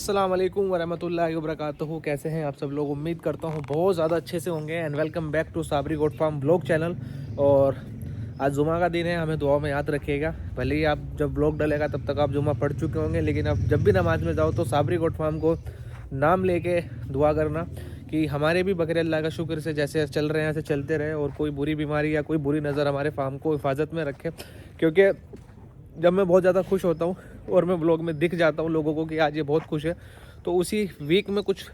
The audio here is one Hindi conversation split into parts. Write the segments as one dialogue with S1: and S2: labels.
S1: अस्सलाम वालेकुम वरहमतुल्लाहि वबरकातुहू। कैसे हैं आप सब लोग? उम्मीद करता हूँ बहुत ज़्यादा अच्छे से होंगे। And welcome back to Sabri goat farm blog channel. और आज जुमा का दिन है, हमें दुआ में याद रखिएगा। भले ही आप जब ब्लॉग डलेगा तब तक आप जुमा पढ़ चुके होंगे, लेकिन अब जब भी नमाज में जाओ तो साबरी गोट फार्म को नाम लेके दुआ करना कि हमारे भी बकरे अल्लाह का शुक्र से जैसे चल रहे हैं ऐसे चलते रहे, और कोई बुरी बीमारी या कोई बुरी नज़र हमारे फार्म को हिफाजत में रखे। क्योंकि जब मैं बहुत ज़्यादा खुश होता हूँ और मैं ब्लॉग में दिख जाता हूँ लोगों को कि आज ये बहुत खुश है, तो उसी वीक में कुछ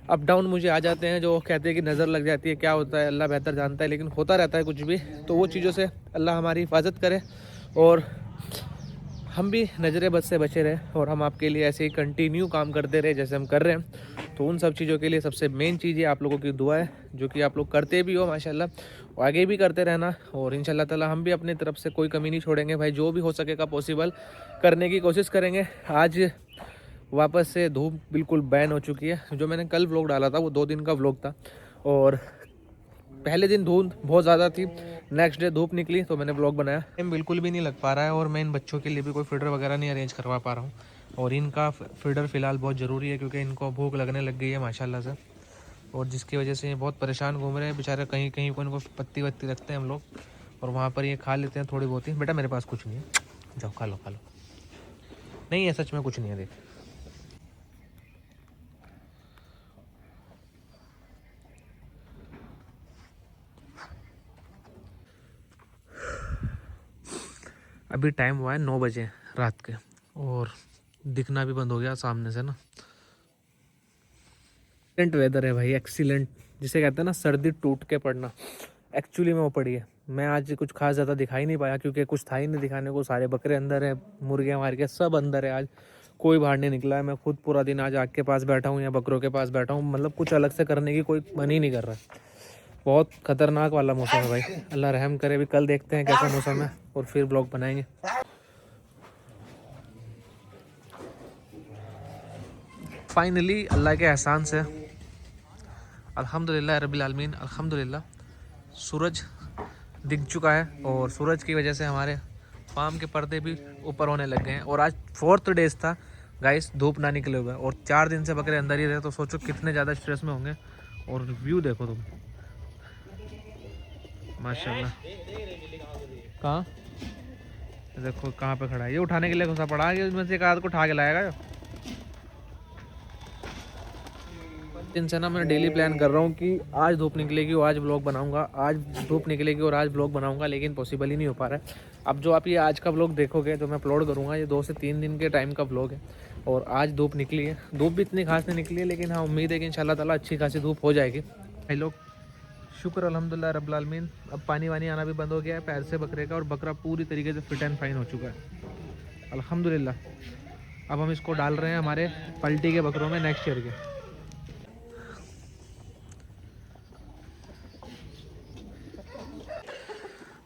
S1: अप डाउन मुझे आ जाते हैं जो कहते हैं कि नज़र लग जाती है। क्या होता है अल्लाह बेहतर जानता है, लेकिन होता रहता है कुछ भी। तो वो चीज़ों से अल्लाह हमारी हिफाजत करे और हम भी नज़र बद से बचे रहें, और हम आपके लिए ऐसे ही कंटिन्यू काम करते रहे जैसे हम कर रहे हैं। तो उन सब चीज़ों के लिए सबसे मेन चीज़ ये आप लोगों की दुआ है, जो कि आप लोग करते भी हो माशाल्लाह, आगे भी करते रहना। और इंशाल्लाह ताला हम भी अपनी तरफ से कोई कमी नहीं छोड़ेंगे भाई, जो भी हो सकेगा पॉसिबल करने की कोशिश करेंगे। आज वापस से धूप बिल्कुल बैन हो चुकी है। जो मैंने कल व्लॉग डाला था वो 2 दिन का व्लॉग था, और पहले दिन धूप बहुत ज़्यादा थी, नेक्स्ट डे धूप निकली तो मैंने ब्लॉग बनाया। टाइम बिल्कुल भी नहीं लग पा रहा है, और मैं इन बच्चों के लिए भी कोई फीडर वगैरह नहीं अरेंज करवा पा रहा हूँ। और इनका फीडर फ़िलहाल बहुत ज़रूरी है, क्योंकि इनको भूख लगने लग गई है माशाल्लाह से, और जिसकी वजह से ये बहुत परेशान घूम रहे हैं बेचारे। कहीं कहीं को इनको पत्ती वत्ती रखते हैं हम लोग, और वहाँ पर ये खा लेते हैं थोड़ी बहुत ही। बेटा मेरे पास कुछ नहीं है, जाओ खा लो खा लो। नहीं है, सच में कुछ नहीं है, देख। अभी टाइम हुआ है 9 बजे रात के, और दिखना भी बंद हो गया सामने से ना। एक्सीलेंट वेदर है भाई, एक्सीलेंट। जिसे कहते हैं ना सर्दी टूट के पड़ना, एक्चुअली में वो पड़ी है। मैं आज कुछ खास ज़्यादा दिखाई नहीं पाया, क्योंकि कुछ था ही नहीं दिखाने को। सारे बकरे अंदर है, मुर्गियाँ मार के सब अंदर है। आज कोई बाहर नहीं निकला है। मैं खुद पूरा दिन आज आग के पास बैठा हूँ या बकरों के पास बैठा हूँ। मतलब कुछ अलग से करने की कोई मन ही नहीं कर रहा। बहुत खतरनाक वाला मौसम है भाई, अल्लाह रहम करे। अभी कल देखते हैं कैसा मौसम है, और फिर ब्लॉग बनाएंगे। फाइनली अल्लाह के एहसान से अल्हम्दुलिल्लाह रब्बिल आलमीन, अल्हम्दुलिल्लाह सूरज दिख चुका है, और सूरज की वजह से हमारे फार्म के पर्दे भी ऊपर होने लग गए हैं। और आज 4th डेज था गाइस, धूप ना निकले हुए, और 4 दिन से बकरे अंदर ही रहे। तो सोचो कितने ज़्यादा स्ट्रेस में होंगे। और व्यू देखो तुम, माशाल्लाह। कहाँ देखो कहाँ पे खड़ा है, ये उठाने के लिए घुसा पड़ा है कि उसमें से एक आध को उठा के लाएगा। दिन से ना मैं डेली प्लान कर रहा हूँ कि आज धूप निकलेगी और आज ब्लॉग बनाऊंगा, आज धूप निकलेगी और आज ब्लॉग बनाऊंगा, लेकिन पॉसिबल ही नहीं हो पा रहा है। अब जो आप ये आज का ब्लॉग देखोगे जो मैं अपलोड करूँगा, ये 2 से 3 दिन के टाइम का ब्लॉग है। और आज धूप निकली है, धूप भी इतनी खास नहीं निकली है, लेकिन हाँ उम्मीद है कि इंशाल्लाह ताला अच्छी खासी धूप हो जाएगी। भाई लोग शुक्र अल्हम्दुलिल्लाह रब्बिल आलमीन, अब पानी वानी आना भी बंद हो गया है पैर से बकरे का, और बकरा पूरी तरीके से फिट एंड फाइन हो चुका है अल्हम्दुलिल्लाह। अब हम इसको डाल रहे हैं हमारे पल्टी के बकरों में नेक्स्ट ईयर के।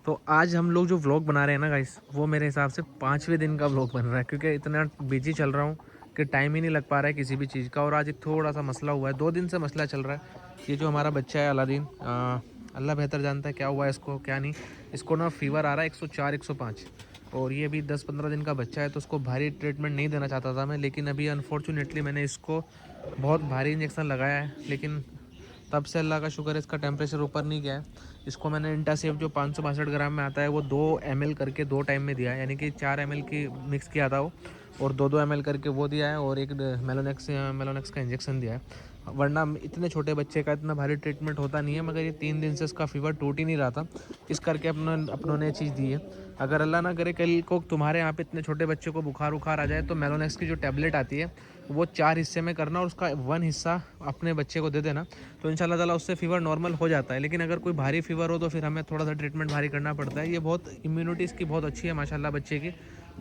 S1: तो आज हम लोग जो व्लॉग बना रहे हैं ना गाइस, वो मेरे हिसाब से 5वें दिन का व्लॉग बन रहा है, क्योंकि इतना बिजी चल रहा हूँ कि टाइम ही नहीं लग पा रहा है किसी भी चीज़ का। और आज एक थोड़ा सा मसला हुआ है, 2 दिन से मसला चल रहा है। ये जो हमारा बच्चा है अलादीन, अल्लाह बेहतर जानता है क्या हुआ है इसको क्या नहीं। इसको ना फीवर आ रहा है 104 105, और ये अभी 10-15 दिन का बच्चा है, तो उसको भारी ट्रीटमेंट नहीं देना चाहता था मैं। लेकिन अभी अनफॉर्चुनेटली मैंने इसको बहुत भारी इंजेक्शन लगाया है, लेकिन तब से अल्लाह का शुक्र है इसका टेम्परेचर ऊपर नहीं गया है। इसको मैंने इंटासेफ जो 562 ग्राम में आता है वो 2 ml करके 2 टाइम में दिया है, यानी कि 4 ml की मिक्स किया था वो, और 2-2 ml करके वो दिया है, और एक मेलोनेक्स का इंजेक्शन दिया है। वरना इतने छोटे बच्चे का इतना भारी ट्रीटमेंट होता नहीं है, मगर ये 3 दिन से इसका फीवर टूट ही नहीं रहा था, इस करके अपनों ने चीज़ दी है। अगर अल्लाह ना करे कल को तुम्हारे यहाँ पे इतने छोटे बच्चे को बुखार उखार आ जाए, तो मेलोनेक्स की जो टैबलेट आती है वो 4 हिस्से में करना, और उसका 1 हिस्सा अपने बच्चे को दे देना, तो इंशाल्लाह ताला उससे फ़ीवर नॉर्मल हो जाता है। लेकिन अगर कोई भारी फीवर हो तो फिर हमें थोड़ा सा ट्रीटमेंट भारी करना पड़ता है। ये बहुत इम्यूनिटी इसकी बहुत अच्छी है माशाल्लाह बच्चे की,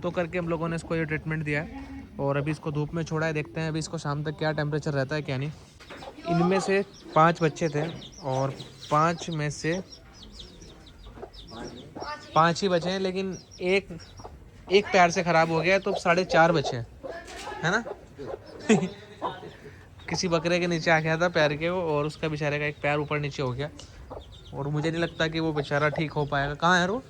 S1: तो करके हम लोगों ने इसको ये ट्रीटमेंट दिया है। और अभी इसको धूप में छोड़ा है, देखते हैं अभी इसको शाम तक क्या टेम्परेचर रहता है क्या नहीं। इनमें से 5 बच्चे थे, और 5 में से 5 ही बचे हैं, लेकिन एक पैर से ख़राब हो गया है, तो 4.5 बचे हैं, है ना। किसी बकरे के नीचे आ गया था पैर के वो, और उसका बेचारे का एक पैर ऊपर नीचे हो गया, और मुझे नहीं लगता कि वो बेचारा ठीक हो पाएगा। कहाँ है वो?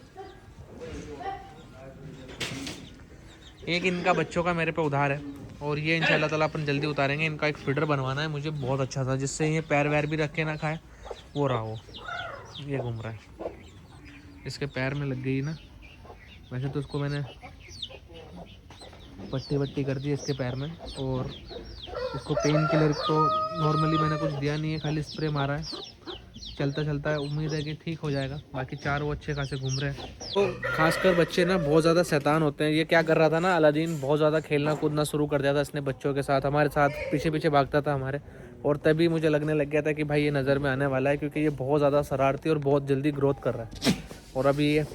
S1: एक इनका बच्चों का मेरे पे उधार है, और ये इंशाल्लाह ताला अपन जल्दी उतारेंगे। इनका एक फीडर बनवाना है मुझे बहुत अच्छा सा, जिससे ये पैर वैर भी रख के ना खाए। वो रहा वो, ये घूम रहा है, इसके पैर में लग गई ना। वैसे तो उसको मैंने पट्टी वट्टी कर दी इसके पैर में, और इसको पेन किलर तो नॉर्मली मैंने कुछ दिया नहीं है, खाली स्प्रे मारा है। चलता चलता है, उम्मीद है कि ठीक हो जाएगा। बाकी चार वो अच्छे खासे घूम रहे हैं। तो खासकर बच्चे ना बहुत ज़्यादा शैतान होते हैं। ये क्या कर रहा था ना, अलादीन बहुत ज़्यादा खेलना कूदना शुरू कर दिया था इसने बच्चों के साथ, हमारे साथ पीछे पीछे भागता था हमारे। और तभी मुझे लगने लग गया था कि भाई ये नज़र में आने वाला है, क्योंकि ये बहुत ज़्यादा शरारती और बहुत जल्दी ग्रोथ कर रहा है। और अभी ये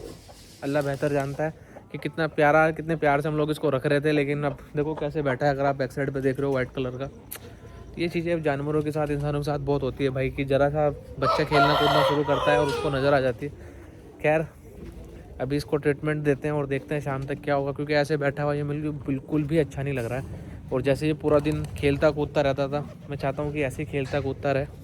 S1: अल्लाह बेहतर जानता है कि कितना प्यारा, कितने प्यार से हम लोग इसको रख रहे थे, लेकिन अब देखो कैसे बैठा है। अगर आप बैक साइड पे देख रहे हो वाइट कलर का, ये चीज़ें अब जानवरों के साथ, इंसानों के साथ बहुत होती है भाई, कि ज़रा सा बच्चा खेलना कूदना शुरू करता है और उसको नज़र आ जाती है। खैर अभी इसको ट्रीटमेंट देते हैं और देखते हैं शाम तक क्या होगा, क्योंकि ऐसे बैठा हुआ ये मुझे बिल्कुल भी अच्छा नहीं लग रहा है। और जैसे ये पूरा दिन खेलता कूदता रहता था, मैं चाहता हूँ कि ऐसे ही खेलता कूदता रहे।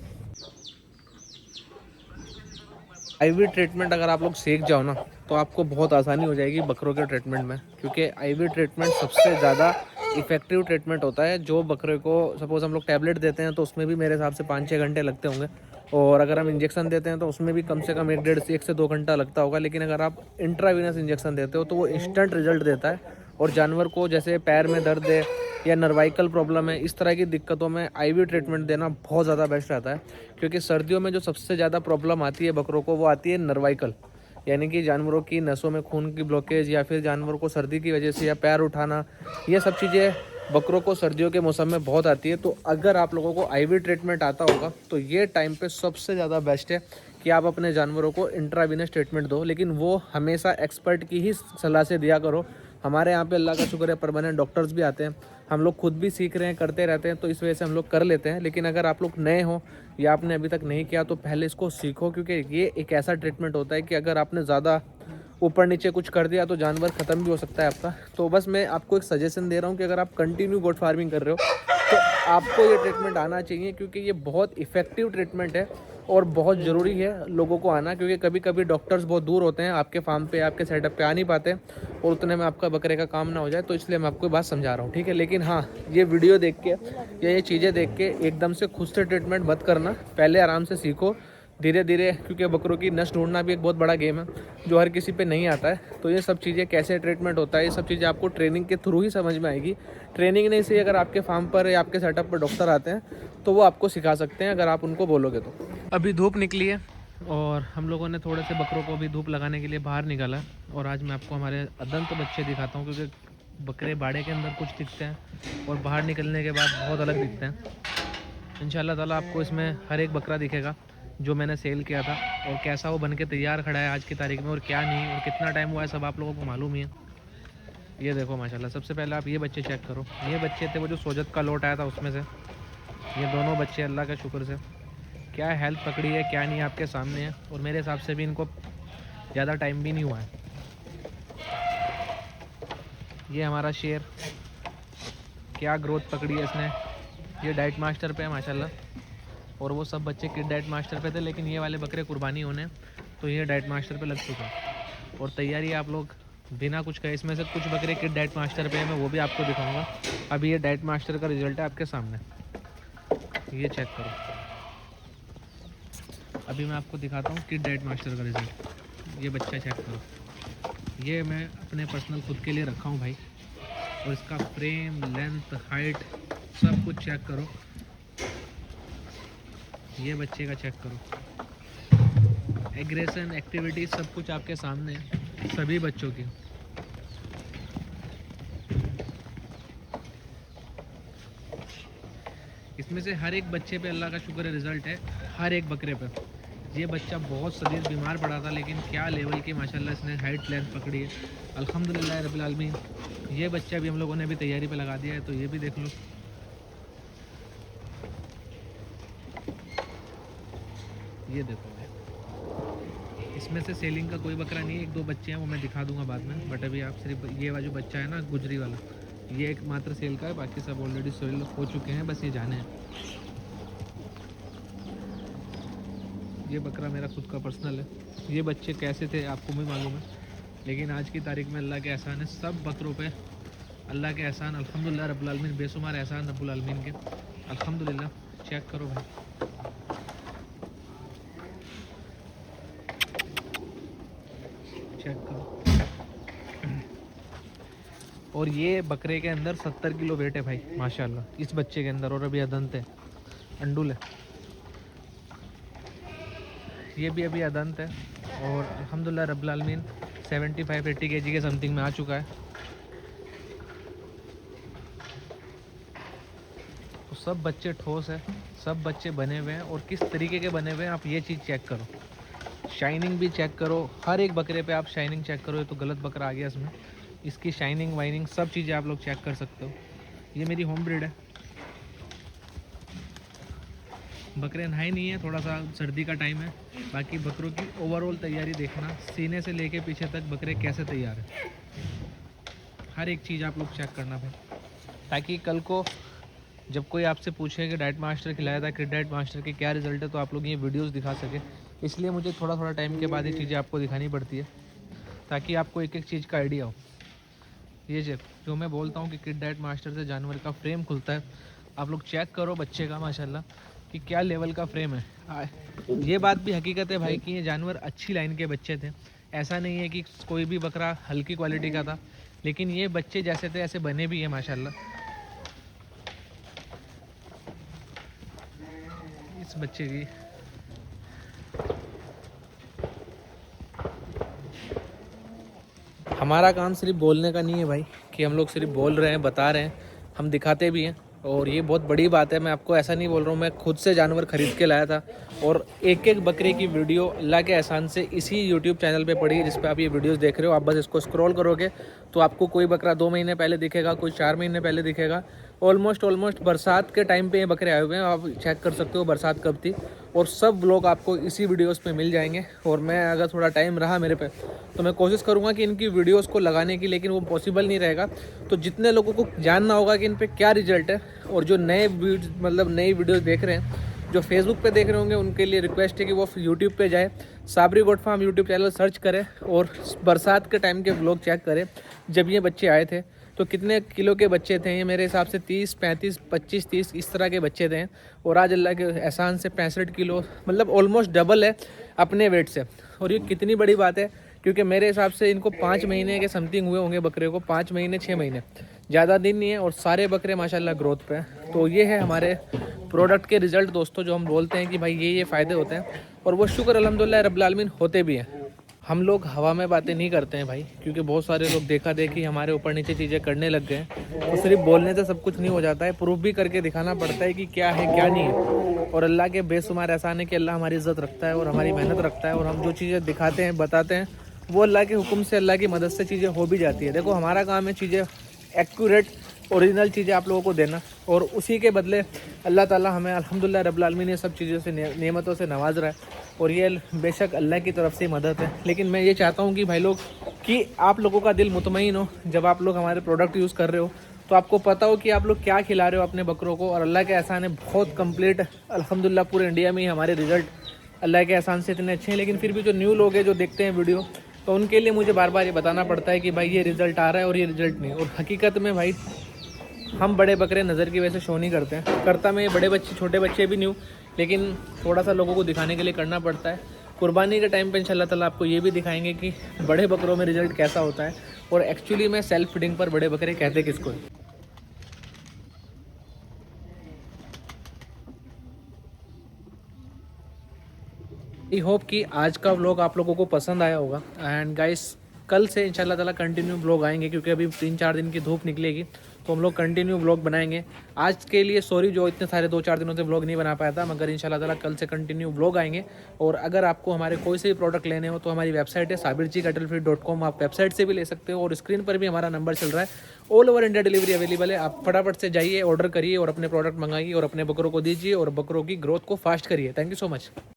S1: आईवी ट्रीटमेंट अगर आप लोग सीख जाओ ना, तो आपको बहुत आसानी हो जाएगी बकरों के ट्रीटमेंट में, क्योंकि आईवी ट्रीटमेंट सबसे ज़्यादा इफेक्टिव ट्रीटमेंट होता है। जो बकरे को सपोज़ हम लोग टैबलेट देते हैं तो उसमें भी मेरे हिसाब से 5-6 घंटे लगते होंगे, और अगर हम इंजेक्शन देते हैं तो उसमें भी कम से कम 1 से 2 घंटा लगता होगा। लेकिन अगर आप इंट्रावीनस इंजेक्शन देते हो तो वो इंस्टेंट रिजल्ट देता है। और जानवर को जैसे पैर में दर्द है या नर्वाइकल प्रॉब्लम है, इस तरह की दिक्कतों में आईवी ट्रीटमेंट देना बहुत ज़्यादा बेस्ट रहता है। क्योंकि सर्दियों में जो सबसे ज़्यादा प्रॉब्लम आती है बकरों को, वो आती है नर्वाइकल, यानी कि जानवरों की नसों में खून की ब्लॉकेज, या फिर जानवरों को सर्दी की वजह से या पैर उठाना, ये सब चीज़ें बकरों को सर्दियों के मौसम में बहुत आती है। तो अगर आप लोगों को आईवी ट्रीटमेंट आता होगा तो ये टाइम पे सबसे ज़्यादा बेस्ट है कि आप अपने जानवरों को इंट्रावीनस ट्रीटमेंट दो। लेकिन वो हमेशा एक्सपर्ट की ही सलाह से दिया करो। हमारे यहाँ पे अल्लाह का शुक्र है परमानेंट डॉक्टर्स भी आते हैं, हम लोग खुद भी सीख रहे हैं, करते रहते हैं, तो इस वजह से हम लोग कर लेते हैं। लेकिन अगर आप लोग नए हो या आपने अभी तक नहीं किया तो पहले इसको सीखो, क्योंकि ये एक ऐसा ट्रीटमेंट होता है कि अगर आपने ज़्यादा ऊपर नीचे कुछ कर दिया तो जानवर ख़त्म भी हो सकता है आपका। तो बस मैं आपको एक सजेशन दे रहा हूँ कि अगर आप कंटिन्यू गोट फार्मिंग कर रहे हो तो आपको ये ट्रीटमेंट आना चाहिए, क्योंकि ये बहुत इफ़ेक्टिव ट्रीटमेंट है और बहुत ज़रूरी है लोगों को आना। क्योंकि कभी कभी डॉक्टर्स बहुत दूर होते हैं, आपके फार्म पे, आपके सेटअप पे आ नहीं पाते, और उतने में आपका बकरे का काम ना हो जाए। तो इसलिए मैं आपको बात समझा रहा हूँ, ठीक है। लेकिन हाँ, ये वीडियो देख के या ये चीज़ें देख के एकदम से खुद से ट्रीटमेंट मत करना, पहले आराम से सीखो धीरे धीरे, क्योंकि बकरों की नस ढूंढना भी एक बहुत बड़ा गेम है जो हर किसी पे नहीं आता है। तो ये सब चीज़ें कैसे ट्रीटमेंट होता है, ये सब चीज़ें आपको ट्रेनिंग के थ्रू ही समझ में आएगी। ट्रेनिंग नहीं से अगर आपके फार्म पर या आपके सेटअप पर डॉक्टर आते हैं तो वो आपको सिखा सकते हैं, अगर आप उनको बोलोगे तो। अभी धूप निकली है और हम लोगों ने थोड़े से बकरों को भी धूप लगाने के लिए बाहर निकाला, और आज मैं आपको हमारे अदंत बच्चे दिखाता हूँ, क्योंकि बकरे बाड़े के अंदर कुछ दिखते हैं और बाहर निकलने के बाद बहुत अलग दिखते हैं। इंशाल्लाह ताला आपको इसमें हर एक बकरा दिखेगा जो मैंने सेल किया था, और कैसा वो बन के तैयार खड़ा है आज की तारीख में, और क्या नहीं, और कितना टाइम हुआ है, सब आप लोगों को मालूम ही है। ये देखो माशाल्लाह। सबसे पहले आप ये बच्चे चेक करो, ये बच्चे थे वो जो सोजत का लोट आया था उसमें से। ये दोनों बच्चे अल्लाह का शुक्र से क्या हेल्थ पकड़ी है क्या नहीं आपके सामने है, और मेरे हिसाब से भी इनको ज़्यादा टाइम भी नहीं हुआ है। ये हमारा शेर, क्या ग्रोथ पकड़ी है इसने। ये डाइट मास्टर पे है माशाल्लाह, और वो सब बच्चे किड डाइट मास्टर पे थे, लेकिन ये वाले बकरे कुर्बानी होने तो ये डाइट मास्टर पे लग चुका है। और तैयारी आप लोग बिना कुछ कहे, इसमें से कुछ बकरे किड डाइट मास्टर पे है, मैं वो भी आपको दिखाऊंगा। अभी ये डाइट मास्टर का रिजल्ट है आपके सामने, ये चेक करो। अभी मैं आपको दिखाता हूँ किड डाइट मास्टर का रिजल्ट। ये बच्चा चेक करो, ये मैं अपने पर्सनल खुद के लिए रखा हूँ भाई, और इसका फ्रेम, लेंथ, हाइट सब कुछ चेक करो। ये बच्चे का चेक करो, एग्रेशन, एक्टिविटी सब कुछ आपके सामने है सभी बच्चों की। इसमें से हर एक बच्चे पे अल्लाह का शुक्र है रिज़ल्ट है, हर एक बकरे पे। ये बच्चा बहुत शदीद बीमार पड़ा था, लेकिन क्या लेवल की माशाल्लाह इसने हाइट लेंथ पकड़ी है, अल्हम्दुलिल्लाह रब्बिल आलमीन। ये बच्चा भी हम लोगों ने अभी तैयारी पे लगा दिया है, तो ये भी देख लो। ये देखो, इसमें से सेलिंग का कोई बकरा नहीं है, 1-2 बच्चे हैं वो मैं दिखा दूंगा बाद में, बट अभी आप सिर्फ ये वाला जो बच्चा है ना गुजरी वाला, ये एक मात्र सेल का है, बाकी सब ऑलरेडी सेल हो चुके हैं, बस ये जाने हैं। ये बकरा मेरा खुद का पर्सनल है। ये बच्चे कैसे थे आपको भी मालूम है, लेकिन आज की तारीख में अल्लाह के एहसान है सब बकरों पे अल्लाह के एहसान अल्हम्दुलिल्लाह रब्बुल आलमीन, बेशुमार एहसान रब्बुल आलमीन के अल्हम्दुलिल्लाह। चेक करो भाई, चेक करो। और ये बकरे के अंदर 70 किलो वेट है भाई माशाल्लाह इस बच्चे के अंदर। और अभी अदंत है, अंडुल है, ये भी अभी अदंत है। और अल्हम्दुलिल्लाह रब्बुल आलमीन 75-80 kg के समथिंग में आ चुका है। तो सब बच्चे ठोस है, सब बच्चे बने हुए हैं। और किस तरीके के बने हुए हैं आप ये चीज़ चेक करो, शाइनिंग भी चेक करो। हर एक बकरे पे आप शाइनिंग चेक करो। ये तो गलत बकरा आ गया इसमें, इसकी शाइनिंग वाइनिंग सब चीज़ें आप लोग चेक कर सकते हो। ये मेरी होम ब्रीड है। बकरे नहाए नहीं है, थोड़ा सा सर्दी का टाइम है। बाकी बकरों की ओवरऑल तैयारी देखना, सीने से लेके पीछे तक बकरे कैसे तैयार है, हर एक चीज़ आप लोग चेक करना भाई, ताकि कल को जब कोई आपसे पूछे कि डाइट मास्टर खिलाया था, कि डाइट मास्टर के क्या रिज़ल्ट है, तो आप लोग ये वीडियोस दिखा सके। इसलिए मुझे थोड़ा थोड़ा टाइम के बाद ये चीज़ें आपको दिखानी पड़ती है, ताकि आपको एक एक चीज़ का आइडिया हो। ये जो मैं बोलता हूँ कि किड डाइट मास्टर से जानवर का फ्रेम खुलता है, आप लोग चेक करो बच्चे का माशाल्लाह कि क्या लेवल का फ्रेम है। ये बात भी हकीकत है भाई कि ये जानवर अच्छी लाइन के बच्चे थे। ऐसा नहीं है कि कोई भी बकरा हल्की क्वालिटी का था, लेकिन ये बच्चे जैसे थे ऐसे बने भी हैं माशाल्लाह। इस बच्चे की हमारा काम सिर्फ बोलने का नहीं है भाई कि हम लोग सिर्फ बोल रहे हैं, बता रहे हैं, हम दिखाते भी हैं। और ये बहुत बड़ी बात है, मैं आपको ऐसा नहीं बोल रहा हूँ, मैं खुद से जानवर ख़रीद के लाया था। और एक एक बकरे की वीडियो अल्लाह के एहसान से इसी यूट्यूब चैनल पे पड़ी है जिस पे आप ये वीडियोस देख रहे हो। आप बस इसको स्क्रॉल करोगे तो आपको कोई बकरा 2 महीने पहले दिखेगा, कोई 4 महीने पहले दिखेगा। ऑलमोस्ट बरसात के टाइम पे ये बकरे आए हुए हैं, आप चेक कर सकते हो बरसात कब थी। और सब ब्लॉग आपको इसी वीडियोस पे मिल जाएंगे। और मैं अगर थोड़ा टाइम रहा मेरे पे तो मैं कोशिश करूँगा कि इनकी वीडियोस को लगाने की, लेकिन वो पॉसिबल नहीं रहेगा। तो जितने लोगों को जानना होगा कि इन पे क्या रिजल्ट है, और जो नए नई वीडियोस देख रहे हैं, जो फेसबुक पे देख रहे होंगे, उनके लिए रिक्वेस्ट है कि वो यूट्यूब पे जाए, Sabri goat farm YouTube channel search करें और बरसात के टाइम के व्लॉग चेक करें। जब ये बच्चे आए थे तो कितने किलो के बच्चे थे ये, मेरे हिसाब से 30, 35, 25, 30 इस तरह के बच्चे थे। और आज अल्लाह के एहसान से 65 किलो, मतलब ऑलमोस्ट डबल है अपने वेट से। और ये कितनी बड़ी बात है, क्योंकि मेरे हिसाब से इनको 5 महीने के समथिंग हुए होंगे बकरे को, 5 महीने 6 महीने, ज़्यादा दिन नहीं है। और सारे बकरे माशाल्लाह ग्रोथ पे हैं। तो ये है हमारे प्रोडक्ट के रिज़ल्ट दोस्तों, जो हम बोलते हैं कि भाई ये फ़ायदे होते हैं। और वो शुक्र अल्हम्दुलिल्लाह रब्बिल आलमीन होते भी हैं। हम लोग हवा में बातें नहीं करते हैं भाई, क्योंकि बहुत सारे लोग देखा देखी हमारे ऊपर नीचे चीज़ें करने लग गए हैं। तो सिर्फ बोलने से सब कुछ नहीं हो जाता है, प्रूफ भी करके दिखाना पड़ता है कि क्या है क्या नहीं है। और अल्लाह के बेशुमार एहसान है कि अल्लाह हमारी इज़्ज़त रखता है और हमारी मेहनत रखता है। और हम जो चीज़ें दिखाते हैं, बताते हैं, वो अल्लाह के हुक्म से, अल्लाह की मदद से चीज़ें हो भी जाती है। देखो हमारा काम है चीज़ें एक्यूरेट, ओरिजिनल चीज़ें आप लोगों को देना, और उसी के बदले अल्लाह ताला हमें अल्हम्दुलिल्लाह रब्बिल आलमीन ने सब चीज़ों से नेमतों से नवाज रहा है। और ये बेशक अल्लाह की तरफ से मदद है। लेकिन मैं ये चाहता हूँ कि भाई लोग, कि आप लोगों का दिल मुतमईन हो जब आप लोग हमारे प्रोडक्ट यूज़ कर रहे हो, तो आपको पता हो कि आप लोग क्या खिला रहे हो अपने बकरों को। और अल्लाह के एहसान है बहुत कंप्लीट अल्हम्दुलिल्लाह पूरे इंडिया में ही हमारे रिज़ल्ट अल्लाह के एहसान से इतने अच्छे हैं। लेकिन फिर भी जो न्यू लोग हैं जो देखते हैं वीडियो, तो उनके लिए मुझे बार बार ये बताना पड़ता है कि भाई ये रिज़ल्ट आ रहा है और ये रिज़ल्ट नहीं। और हकीकत में भाई हम बड़े बकरे नज़र की वजह से शो नहीं करते हैं, करता मैं ये बड़े बच्चे छोटे बच्चे भी नहीं हूँ, लेकिन थोड़ा सा लोगों को दिखाने के लिए करना पड़ता है। कुर्बानी के टाइम पे इंशाल्लाह ताला आपको ये भी दिखाएंगे कि बड़े बकरों में रिज़ल्ट कैसा होता है, और एक्चुअली में सेल्फ फीडिंग पर बड़े बकरे कहते किसको है। आई होप कि आज का व्लॉग आप लोगों को पसंद आया होगा। एंड गाइस, कल से इंशाल्लाह ताला कंटिन्यू व्लॉग आएंगे, क्योंकि अभी 3-4 दिन की धूप निकलेगी, तो हम लोग कंटिन्यू व्लॉग बनाएंगे। आज के लिए सॉरी जो इतने सारे 2-4 दिनों से व्लॉग नहीं बना पाया था, मगर इंशाल्लाह ताला कल से कंटिन्यू व्लॉग आएंगे। और अगर आपको हमारे कोई से भी प्रोडक्ट लेने हो तो हमारी वेबसाइट है sabirjicattlefeed.com, आप वेबसाइट से भी ले सकते हो। और स्क्रीन पर भी हमारा नंबर चल रहा है, all over India delivery available है। आप फटाफट से जाइए, ऑर्डर करिए और अपने प्रोडक्ट मंगाइए और अपने बकरों को दीजिए और बकरों की ग्रोथ को फास्ट करिए। Thank you so much.